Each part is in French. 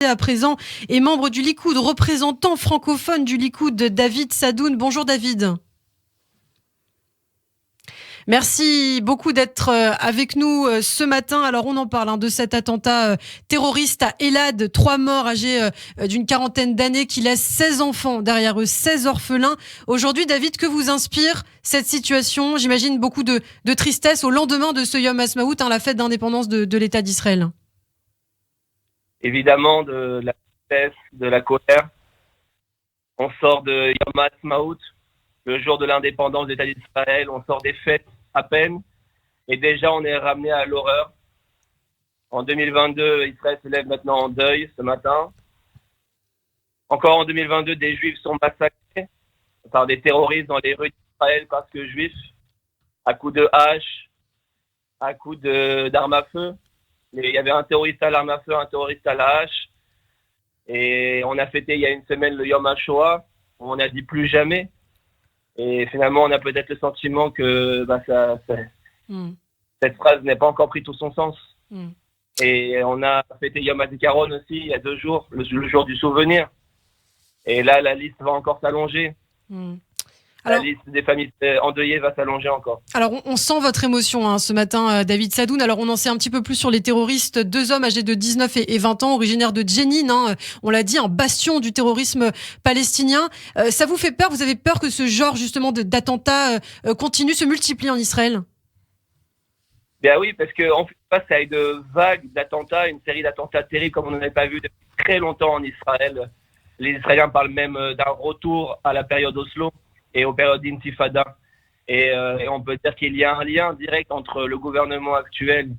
À présent est membre du Likoud, représentant francophone du Likoud, David Sadoun. Bonjour David. Merci beaucoup d'être avec nous ce matin. Alors on en parle de cet attentat terroriste à Elad, 3 morts âgés d'une quarantaine d'années qui laissent 16 enfants derrière eux, 16 orphelins. Aujourd'hui David, que vous inspire cette situation? J'imagine beaucoup de tristesse au lendemain de ce Yom Ha'atzmaut, la fête d'indépendance de l'État d'Israël. Évidemment, de la tristesse, de la colère. On sort de Yom Ha'atzmaut, le jour de l'indépendance de l'État d'Israël. On sort des fêtes à peine. Et déjà, on est ramené à l'horreur. En 2022, Israël se lève maintenant en deuil ce matin. Encore en 2022, des Juifs sont massacrés par des terroristes dans les rues d'Israël parce que Juifs, à coups de hache, à coups d'armes à feu. Il y avait un terroriste à l'arme à feu, un terroriste à la hache. Et on a fêté il y a une semaine le Yom HaShoah. On a dit plus jamais. Et finalement, on a peut-être le sentiment que cette phrase n'est pas encore pris tout son sens. Et on a fêté Yom HaZikaron aussi il y a 2 jours, le jour du souvenir. Et là, la liste va encore s'allonger. La liste des familles endeuillées va s'allonger encore. Alors, on sent votre émotion ce matin, David Sadoun. Alors, on en sait un petit peu plus sur les terroristes. 2 hommes âgés de 19 et 20 ans, originaires de Jenin. On l'a dit, un bastion du terrorisme palestinien. Ça vous fait peur? Vous avez peur que ce genre, justement, d'attentats continue, se multiplie en Israël? Bien oui, parce qu'en fait, ça a une vague d'attentats, une série d'attentats terribles comme on n'en avait pas vu depuis très longtemps en Israël. Les Israéliens parlent même d'un retour à la période Oslo et aux périodes d'Intifada. Et on peut dire qu'il y a un lien direct entre le gouvernement actuel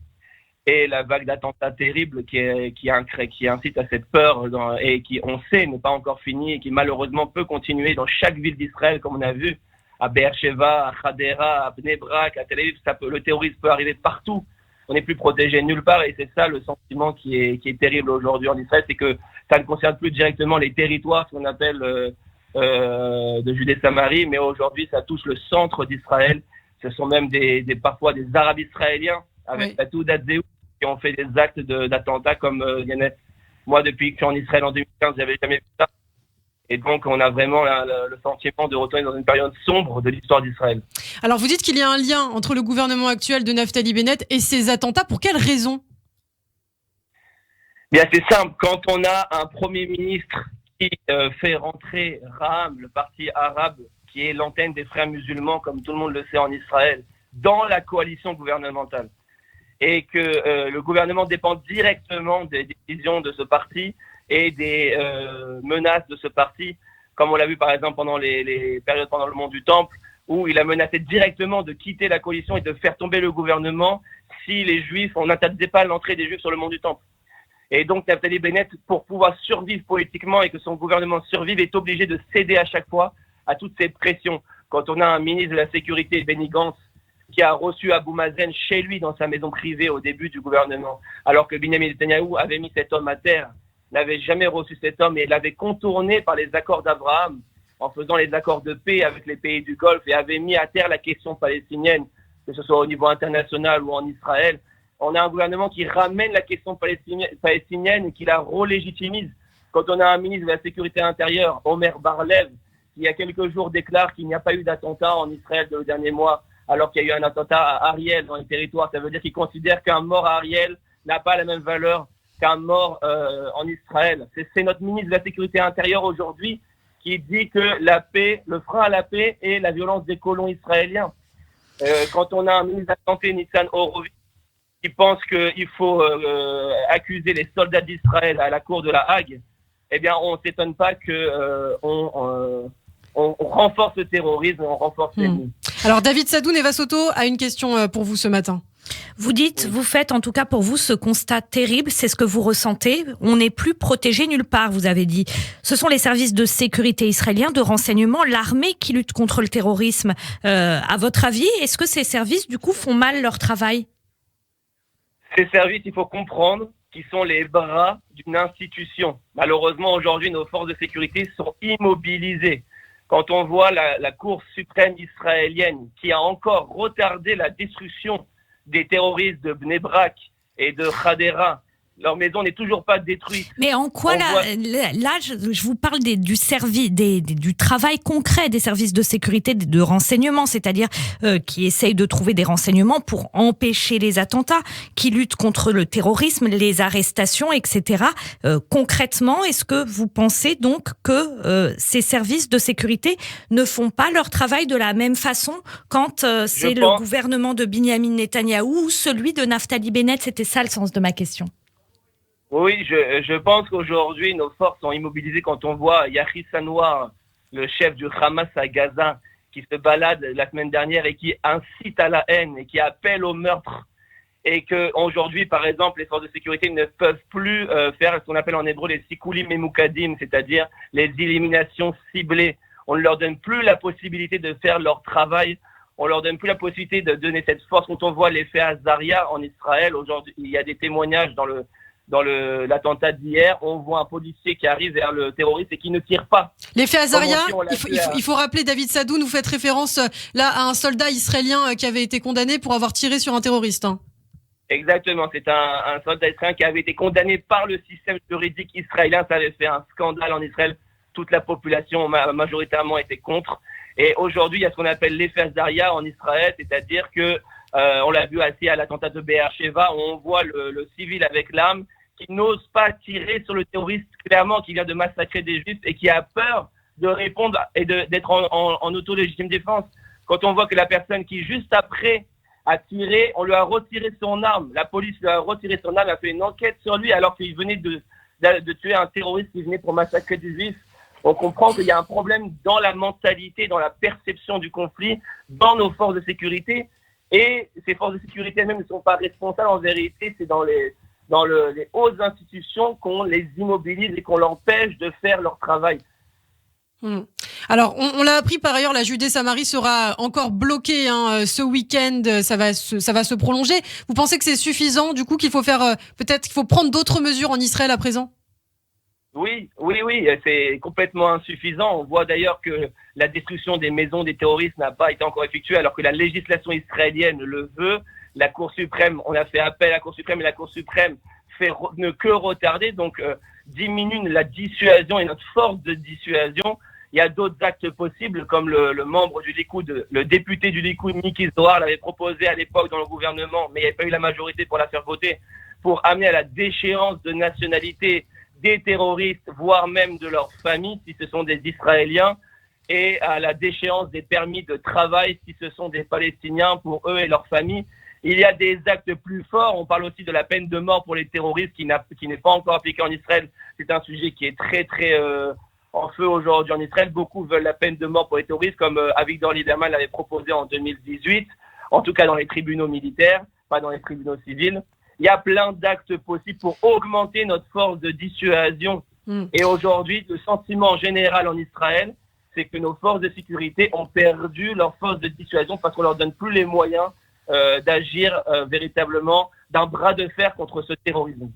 et la vague d'attentats terribles qui incite à cette peur et qui, on sait, n'est pas encore finie et qui malheureusement peut continuer dans chaque ville d'Israël, comme on a vu, à Beersheva, à Hadera, à Bnei Brak, à Tel Aviv. Le terrorisme peut arriver partout. On n'est plus protégé nulle part et c'est ça le sentiment qui est terrible aujourd'hui en Israël, c'est que ça ne concerne plus directement les territoires qu'on appelle de Judée-Samarie, mais aujourd'hui ça touche le centre d'Israël. Ce sont même parfois des Arabes israéliens avec la Toudat Zéhout qui ont fait des actes d'attentats comme moi depuis que je suis en Israël en 2015, j'avais jamais vu ça. Et donc on a vraiment le sentiment de retourner dans une période sombre de l'histoire d'Israël. Alors vous dites qu'il y a un lien entre le gouvernement actuel de Naftali Bennett et ces attentats. Pour quelles raisons? Bien, c'est simple. Quand on a un Premier ministre qui fait rentrer Ra'am, le parti arabe, qui est l'antenne des frères musulmans, comme tout le monde le sait en Israël, dans la coalition gouvernementale, et que le gouvernement dépend directement des décisions de ce parti et des menaces de ce parti, comme on l'a vu par exemple pendant les périodes pendant le Mont du Temple, où il a menacé directement de quitter la coalition et de faire tomber le gouvernement si les Juifs, on n'interdisait pas l'entrée des Juifs sur le Mont du Temple. Et donc Naftali Bennett, pour pouvoir survivre politiquement et que son gouvernement survive, est obligé de céder à chaque fois à toutes ces pressions. Quand on a un ministre de la Sécurité, Benny Gantz, qui a reçu Abou Mazen chez lui dans sa maison privée au début du gouvernement, alors que Benyamin Netanyahou avait mis cet homme à terre, n'avait jamais reçu cet homme et l'avait contourné par les accords d'Abraham en faisant les accords de paix avec les pays du Golfe et avait mis à terre la question palestinienne, que ce soit au niveau international ou en Israël. On a un gouvernement qui ramène la question palestinienne et qui la relégitimise. Quand on a un ministre de la Sécurité intérieure, Omer Bar-Lev, qui il y a quelques jours déclare qu'il n'y a pas eu d'attentat en Israël dans le dernier mois, alors qu'il y a eu un attentat à Ariel dans les territoires, ça veut dire qu'il considère qu'un mort à Ariel n'a pas la même valeur qu'un mort en Israël. C'est notre ministre de la Sécurité intérieure aujourd'hui qui dit que la paix, le frein à la paix est la violence des colons israéliens. Quand on a un ministre de la Santé, Nissan Horowitz, qui pense qu'il faut accuser les soldats d'Israël à la cour de la Hague, eh bien, on ne s'étonne pas qu'on renforce le terrorisme, on renforce l'ennemi. Alors, David Sadoun Eva Soto a une question pour vous ce matin. Vous dites, vous faites en tout cas pour vous ce constat terrible, c'est ce que vous ressentez. On n'est plus protégé nulle part, vous avez dit. Ce sont les services de sécurité israéliens, de renseignement, l'armée qui lutte contre le terrorisme. À votre avis, est-ce que ces services, du coup, font mal leur travail? Ces services, il faut comprendre qu'ils sont les bras d'une institution. Malheureusement, aujourd'hui, nos forces de sécurité sont immobilisées. Quand on voit la Cour suprême israélienne qui a encore retardé la destruction des terroristes de Bnei Brak et de Hadera, Leur maison n'est toujours pas détruite. Mais en quoi là, je vous parle du travail concret des services de sécurité, de renseignement, c'est-à-dire qui essayent de trouver des renseignements pour empêcher les attentats, qui luttent contre le terrorisme, les arrestations, etc. Concrètement, est-ce que vous pensez donc que ces services de sécurité ne font pas leur travail de la même façon quand c'est le gouvernement de Binyamin Netanyahou ou celui de Naftali Bennett? C'était ça le sens de ma question. Oui, je pense qu'aujourd'hui, nos forces sont immobilisées quand on voit Yahya Sinwar, le chef du Hamas à Gaza, qui se balade la semaine dernière et qui incite à la haine et qui appelle au meurtre. Et qu'aujourd'hui, par exemple, les forces de sécurité ne peuvent plus faire ce qu'on appelle en hébreu les sikoulim memoukadim, c'est-à-dire les éliminations ciblées. On ne leur donne plus la possibilité de faire leur travail. On leur donne plus la possibilité de donner cette force. Quand on voit l'effet Azaria en Israël, aujourd'hui, il y a des témoignages dans l'attentat d'hier, on voit un policier qui arrive vers le terroriste et qui ne tire pas. L'effet Azaria, il faut rappeler, David Sadoun, vous faites référence là à un soldat israélien qui avait été condamné pour avoir tiré sur un terroriste. Exactement, c'est un soldat israélien qui avait été condamné par le système juridique israélien. Ça avait fait un scandale en Israël. Toute la population majoritairement était contre. Et aujourd'hui, il y a ce qu'on appelle l'effet Azaria en Israël, c'est-à-dire que on l'a vu assis à l'attentat de Be'er-Sheva, où on voit le civil avec l'arme qui n'ose pas tirer sur le terroriste, clairement, qui vient de massacrer des juifs et qui a peur de répondre et d'être en auto-légitime défense. Quand on voit que la personne qui, juste après, a tiré, on lui a retiré son arme, la police lui a retiré son arme, a fait une enquête sur lui alors qu'il venait de tuer un terroriste qui venait pour massacrer des juifs. On comprend qu'il y a un problème dans la mentalité, dans la perception du conflit, dans nos forces de sécurité. Et ces forces de sécurité elles-mêmes ne sont pas responsables. En vérité, c'est dans les hautes institutions qu'on les immobilise et qu'on l'empêche de faire leur travail. Alors, on l'a appris par ailleurs, la Judée-Samarie sera encore bloquée ce week-end. Ça va se prolonger. Vous pensez que c'est suffisant, du coup, qu'il faut faire peut-être qu'il faut prendre d'autres mesures en Israël à présent? Oui, c'est complètement insuffisant. On voit d'ailleurs que la destruction des maisons des terroristes n'a pas été encore effectuée alors que la législation israélienne le veut. La Cour suprême, on a fait appel à la Cour suprême et la Cour suprême ne que retarder, donc diminue la dissuasion et notre force de dissuasion. Il y a d'autres actes possibles comme le membre du Likoud, le député du Likoud, Miki Zohar, l'avait proposé à l'époque dans le gouvernement, mais il n'y avait pas eu la majorité pour la faire voter, pour amener à la déchéance de nationalité des terroristes, voire même de leurs familles, si ce sont des Israéliens, et à la déchéance des permis de travail, si ce sont des Palestiniens, pour eux et leurs familles. Il y a des actes plus forts. On parle aussi de la peine de mort pour les terroristes qui n'est pas encore appliquée en Israël. C'est un sujet qui est très, très en feu aujourd'hui en Israël. Beaucoup veulent la peine de mort pour les terroristes, comme Avigdor Lieberman l'avait proposé en 2018, en tout cas dans les tribunaux militaires, pas dans les tribunaux civils. Il y a plein d'actes possibles pour augmenter notre force de dissuasion. Et aujourd'hui, le sentiment général en Israël, c'est que nos forces de sécurité ont perdu leur force de dissuasion parce qu'on leur donne plus les moyens d'agir véritablement d'un bras de fer contre ce terrorisme.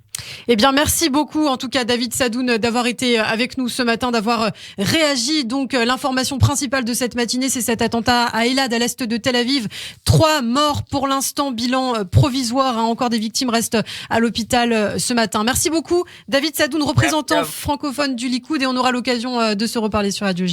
Eh bien, merci beaucoup, en tout cas, David Sadoun, d'avoir été avec nous ce matin, d'avoir réagi. Donc, l'information principale de cette matinée, c'est cet attentat à Elad, à l'est de Tel Aviv. 3 morts pour l'instant, bilan provisoire. Encore des victimes restent à l'hôpital ce matin. Merci beaucoup, David Sadoun, représentant francophone du Likoud, et on aura l'occasion de se reparler sur Radio J.